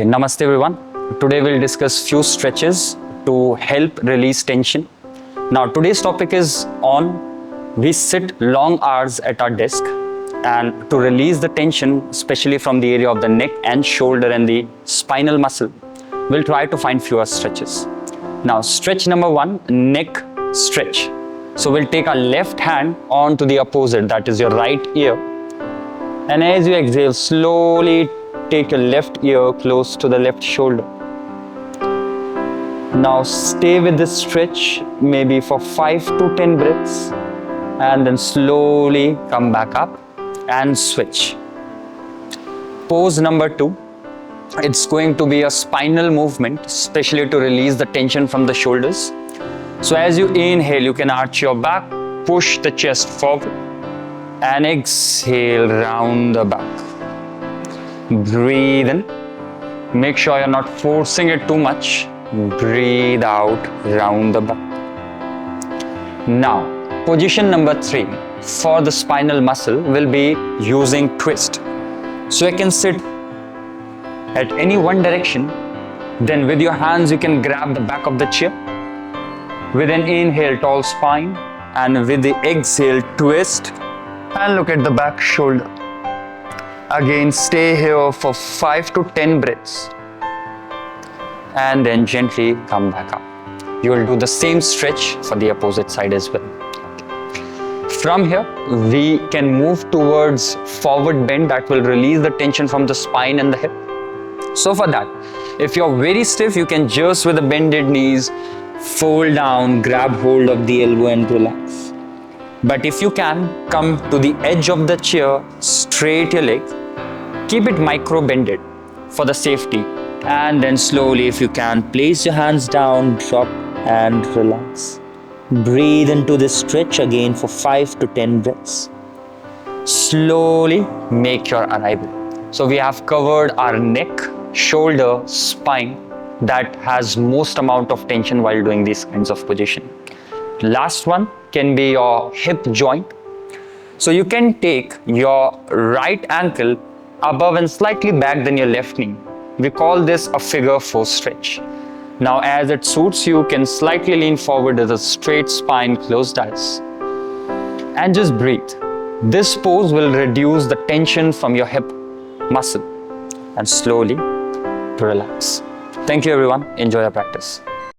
Okay, namaste everyone. Today we'll discuss few stretches to help release tension. Now today's topic is on we sit long hours at our desk, and to release the tension, especially from the area of the neck and shoulder and the spinal muscle, we'll try to find fewer stretches. Now stretch number one, neck stretch. So we'll take our left hand onto the opposite, that is your right ear, and as you exhale, slowly take your left ear close to the left shoulder. Now stay with this stretch maybe for 5 to 10 breaths, and then slowly come back up and switch. Pose number two, it's going to be a spinal movement, especially to release the tension from the shoulders. So as you inhale, you can arch your back, push the chest forward, and exhale, round the back. Breathe in. Make sure you're not forcing it too much. Breathe out, round the back. Now, position number three for the spinal muscle will be using twist. So you can sit at any one direction. Then with your hands, you can grab the back of the chair. With an inhale, tall spine. And with the exhale, twist. And look at the back shoulder. Again, stay here for 5 to 10 breaths. And then gently come back up. You will do the same stretch for the opposite side as well. From here, we can move towards forward bend that will release the tension from the spine and the hip. So for that, if you're very stiff, you can just with the bended knees, fold down, grab hold of the elbow and relax. But if you can, come to the edge of the chair, straight your leg, keep it micro bended for the safety, and then slowly, if you can, place your hands down, drop and relax. Breathe into this stretch again for 5 to 10 breaths. Slowly make your arrival. So we have covered our neck, shoulder, spine that has most amount of tension while doing these kinds of position. Last one can be your hip joint. So you can take your right ankle above and slightly back than your left knee. We call this a figure 4 stretch. Now as it suits you, can slightly lean forward with a straight spine, closed eyes, and just breathe. This pose will reduce the tension from your hip muscle and slowly relax. Thank you everyone. Enjoy your practice.